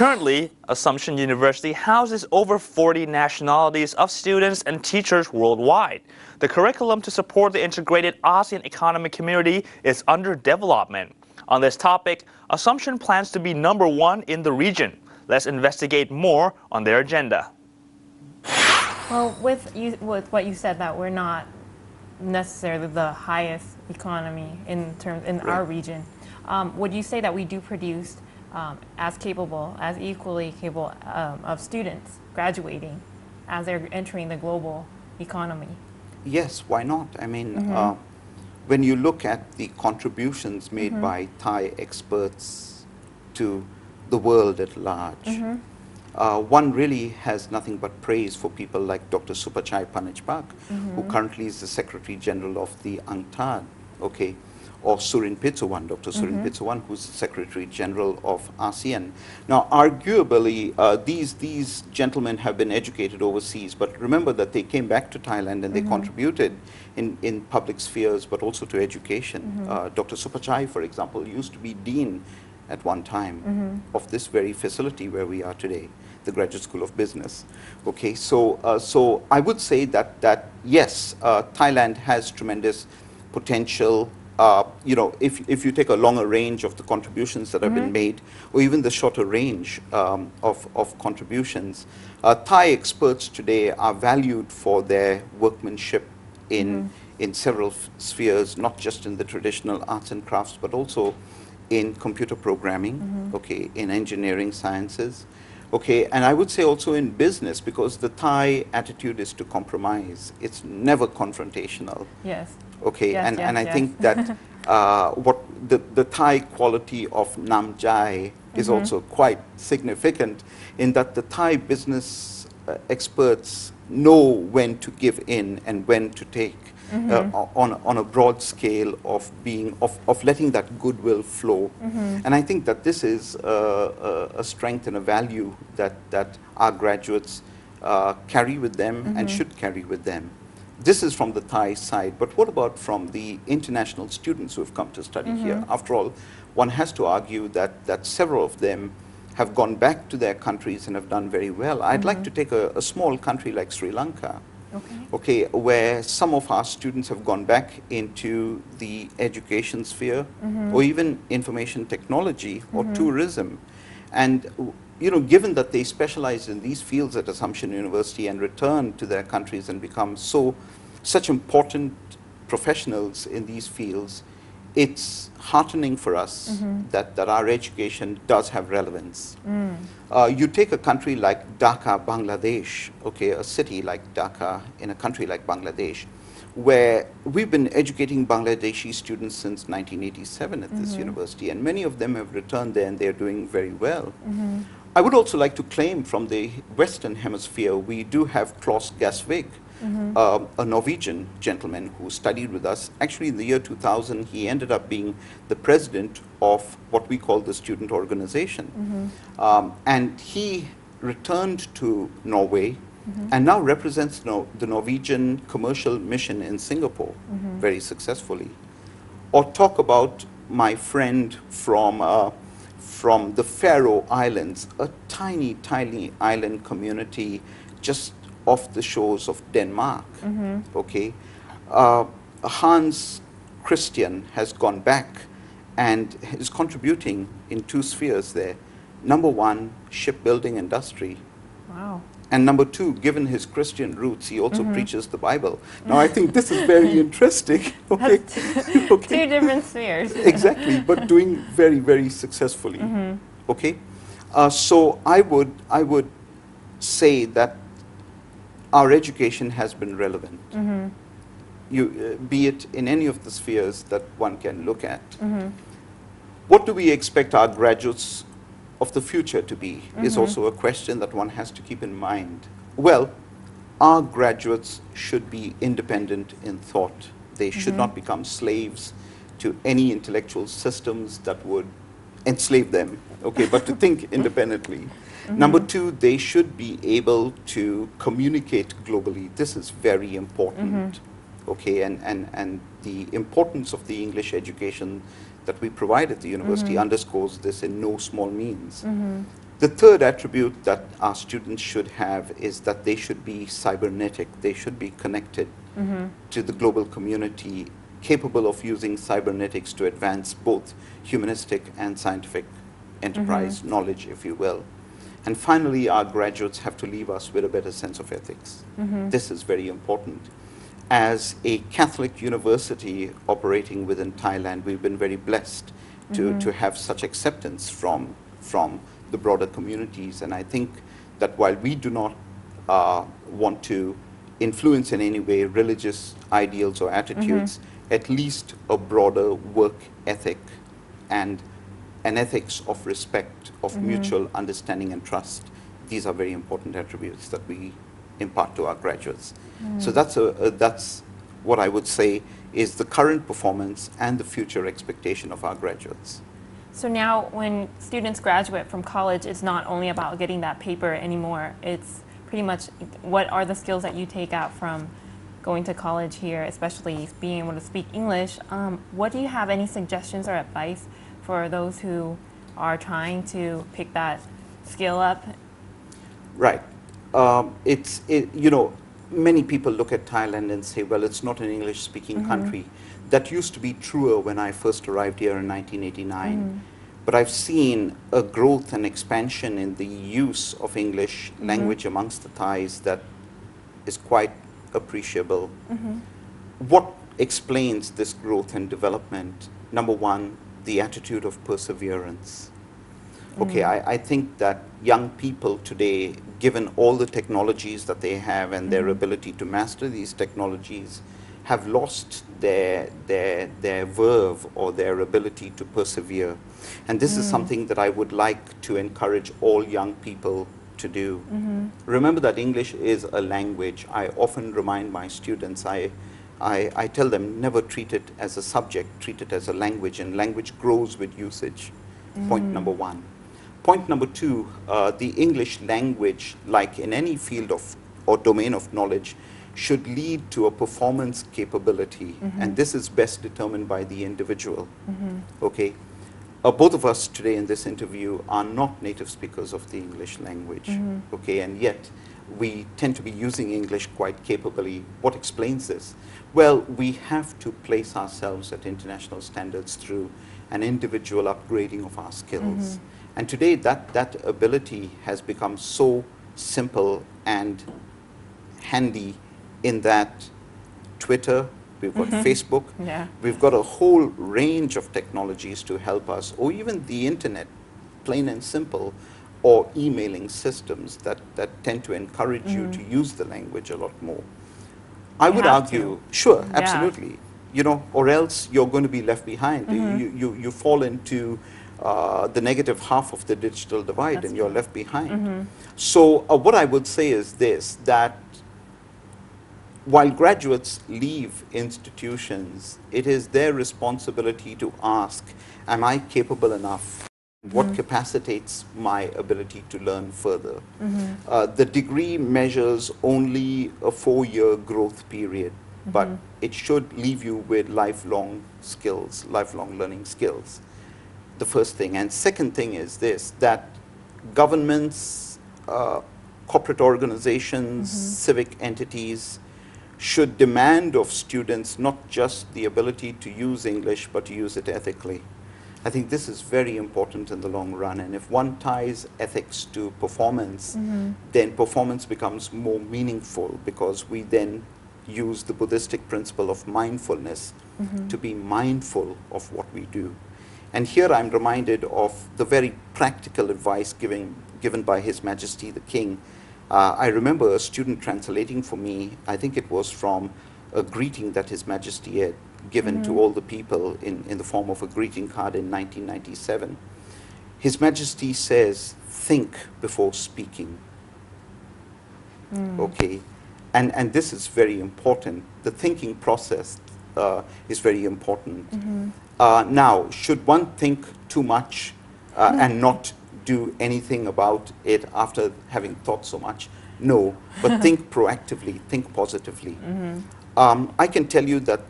Currently, Assumption University houses over 40 nationalities of students and teachers worldwide. The curriculum to support the integrated ASEAN economic community is under development. On this topic, Assumption plans to be #1 in the region. Let's investigate more on their agenda. Well, with what you said, that we're not necessarily the highest economy in our region, would you say that we do produce as equally capable of students graduating as they're entering the global economy? Yes, why not? I mean, when you look at the contributions made by Thai experts to the world at large, one really has nothing but praise for people like Dr. Supachai Panichpak, who currently is the Secretary General of the UNCTAD, okay, or Surin Pitsuwan, Dr. Surin Pitsuwan, who's the Secretary General of ASEAN. Now, arguably, these gentlemen have been educated overseas, but remember that they came back to Thailand and they contributed in public spheres, but also to education. Dr. Supachai, for example, used to be Dean at one time of this very facility where we are today, the Graduate School of Business. Okay, so I would say that yes, Thailand has tremendous potential. You know, if you take a longer range of the contributions that have been made, or even the shorter range of contributions, Thai experts today are valued for their workmanship in several spheres, not just in the traditional arts and crafts, but also in computer programming, okay, in engineering sciences, okay, and I would say also in business, because the Thai attitude is to compromise. It's never confrontational. Yes. Okay, yes, and I yes. think that what the Thai quality of Namjai is also quite significant in that the Thai business experts know when to give in and when to take on a broad scale of letting that goodwill flow. And I think that this is a strength and a value that our graduates carry with them and should carry with them. This is from the Thai side, but what about from the international students who have come to study here? After all, one has to argue that several of them have gone back to their countries and have done very well. I'd like to take a small country like Sri Lanka, okay, where some of our students have gone back into the education sphere, or even information technology or tourism. And you know, given that they specialize in these fields at Assumption University and return to their countries and become such important professionals in these fields, it's heartening for us that our education does have relevance. You take a country like Dhaka, Bangladesh, okay, a city like Dhaka in a country like Bangladesh, where we've been educating Bangladeshi students since 1987 at this university, and many of them have returned there and they're doing very well. I would also like to claim from the Western Hemisphere, we do have Klaus Gasvig, a Norwegian gentleman who studied with us. Actually, in the year 2000, he ended up being the president of what we call the student organization. And he returned to Norway and now represents the Norwegian commercial mission in Singapore very successfully. Or talk about my friend from the Faroe Islands, a tiny, tiny island community just off the shores of Denmark, okay? Hans Christian has gone back and is contributing in 2 spheres there. #1, shipbuilding industry. Wow. And #2, given his Christian roots, he also preaches the Bible. Now, I think this is very interesting. Okay. Two different spheres. Exactly, but doing very, very successfully. Okay. So I would say that our education has been relevant. Be it in any of the spheres that one can look at. What do we expect our graduates of the future to be is also a question that one has to keep in mind. Well, our graduates should be independent in thought. They should not become slaves to any intellectual systems that would enslave them, okay, but to think independently. #2, they should be able to communicate globally. This is very important, okay, and the importance of the English education that we provide at the university underscores this in no small means. The third attribute that our students should have is that they should be cybernetic. They should be connected to the global community, capable of using cybernetics to advance both humanistic and scientific enterprise knowledge, if you will. And finally, our graduates have to leave us with a better sense of ethics. This is very important. As a Catholic university operating within Thailand, we've been very blessed to have such acceptance from the broader communities. And I think that while we do not want to influence in any way religious ideals or attitudes, at least a broader work ethic and an ethics of respect, of mutual understanding and trust. These are very important attributes that we impart to our graduates. So that's what I would say is the current performance and the future expectation of our graduates. So now when students graduate from college, it's not only about getting that paper anymore. It's pretty much what are the skills that you take out from going to college here, especially being able to speak English. What do you have any suggestions or advice for those who are trying to pick that skill up? Right. You know, many people look at Thailand and say, well, it's not an English-speaking country. That used to be truer when I first arrived here in 1989. But I've seen a growth and expansion in the use of English language amongst the Thais that is quite appreciable. What explains this growth and development? Number one, the attitude of perseverance. Okay, I think that young people today, given all the technologies that they have and their ability to master these technologies, have lost their verve or their ability to persevere. And this is something that I would like to encourage all young people to do. Remember that English is a language. I often remind my students, I tell them, never treat it as a subject, treat it as a language, and language grows with usage. Point number one. Point number two, the English language, like in any field of or domain of knowledge, should lead to a performance capability, and this is best determined by the individual. Okay, both of us today in this interview are not native speakers of the English language. Okay, and yet we tend to be using English quite capably. What explains this? Well, we have to place ourselves at international standards through an individual upgrading of our skills. And today that ability has become so simple and handy in that Twitter, we've got Facebook, we've got a whole range of technologies to help us, or even the internet, plain and simple, or emailing systems that tend to encourage you to use the language a lot more. I would argue, sure, absolutely, you know, or else you're going to be left behind. You fall into the negative half of the digital divide. That's and you're left behind. So what I would say is this, that while graduates leave institutions, it is their responsibility to ask, am I capable enough? What capacitates my ability to learn further? The degree measures only a 4-year growth period, but it should leave you with lifelong skills, lifelong learning skills. The first thing. And second thing is this, that governments, corporate organizations, civic entities should demand of students not just the ability to use English, but to use it ethically. I think this is very important in the long run. And if one ties ethics to performance, then performance becomes more meaningful, because we then use the Buddhistic principle of mindfulness to be mindful of what we do. And here I'm reminded of the very practical advice given by His Majesty the King. I remember a student translating for me, I think it was from a greeting that His Majesty had given to all the people in the form of a greeting card in 1997. His Majesty says, think before speaking. Okay, and this is very important. The thinking process is very important. Now, should one think too much and not do anything about it after having thought so much? No, but think proactively, think positively. I can tell you that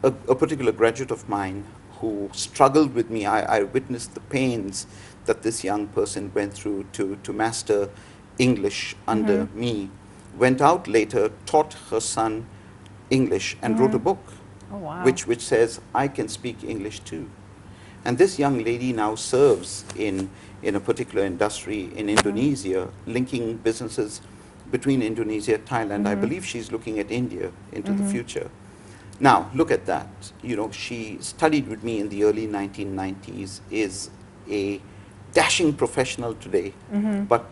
a particular graduate of mine who struggled with me. I witnessed the pains that this young person went through to master English under me. Went out later, taught her son English, and wrote a book, Oh, wow. which says, I can speak English too. And this young lady now serves in a particular industry in Indonesia, linking businesses between Indonesia, Thailand. I believe she's looking at India into the future. Now, look at that. You know, she studied with me in the early 1990s, is a dashing professional today, but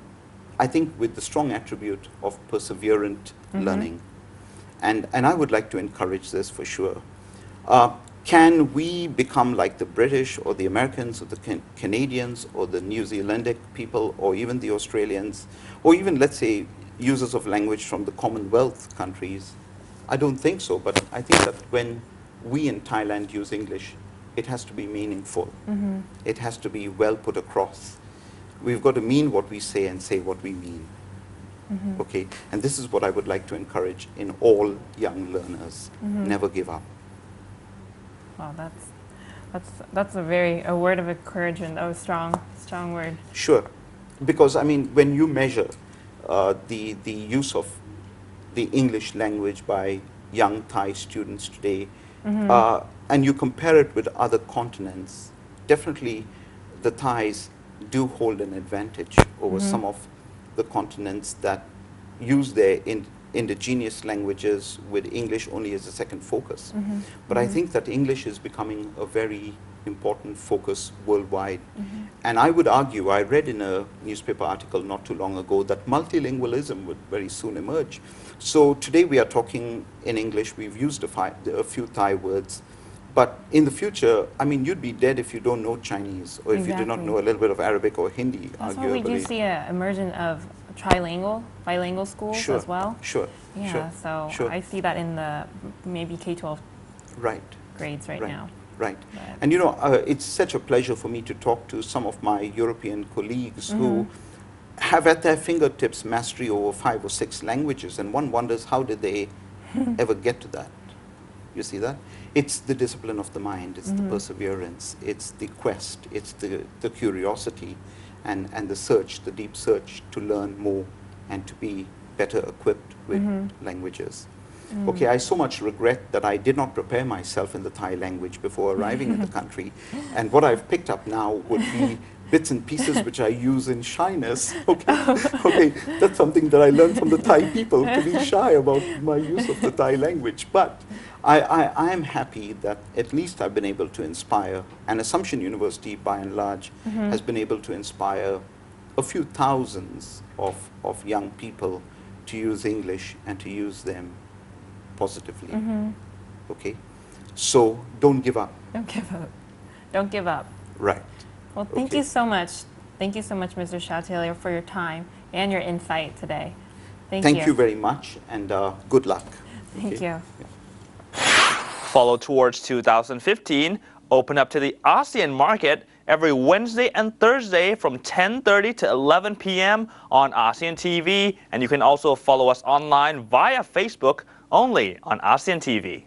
I think with the strong attribute of perseverant learning. And I would like to encourage this for sure. Can we become like the British or the Americans or the Canadians or the New Zealandic people or even the Australians or even, let's say, users of language from the Commonwealth countries? I don't think so, but I think that when we in Thailand use English, it has to be meaningful. It has to be well put across. We've got to mean what we say and say what we mean. Okay, and this is what I would like to encourage in all young learners. Never give up. Wow, that's a word of encouragement. A strong word. Sure, because I mean, when you measure the use of the English language by young Thai students today, and you compare it with other continents, definitely the Thais do hold an advantage over some of the continents that use their indigenous languages with English only as a second focus. But I think that English is becoming a very important focus worldwide. And I would argue, I read in a newspaper article not too long ago that multilingualism would very soon emerge. So today we are talking in English, we've used a few Thai words, but in the future, I mean, you'd be dead if you don't know Chinese or if you do not know a little bit of Arabic or Hindi, That's arguably. why we do see an immersion of bilingual schools as well. Sure. Yeah, so I see that in the maybe K-12 grades right now. Right. But And you know, it's such a pleasure for me to talk to some of my European colleagues who have at their fingertips mastery over 5 or 6 languages, and one wonders how did they ever get to that? You see that? It's the discipline of the mind, it's the perseverance, it's the quest, it's the curiosity and the search, the deep search to learn more and to be better equipped with languages. Okay, I so much regret that I did not prepare myself in the Thai language before arriving in the country, and what I've picked up now would be bits and pieces which I use in shyness. Okay, that's something that I learned from the Thai people, to be shy about my use of the Thai language. But I am happy that at least I've been able to inspire, and Assumption University by and large has been able to inspire a few thousands of young people to use English and to use them positively. Okay, so don't give up. don't give up. Don't give up. Right. Well, thank you so much. Thank you so much, Mr. Chatelier, for your time and your insight today. Thank you very much, and good luck. Thank you. Follow Towards 2015, open up to the ASEAN market every Wednesday and Thursday from 10:30 to 11 p.m. on ASEAN TV, and you can also follow us online via Facebook only on ASEAN TV.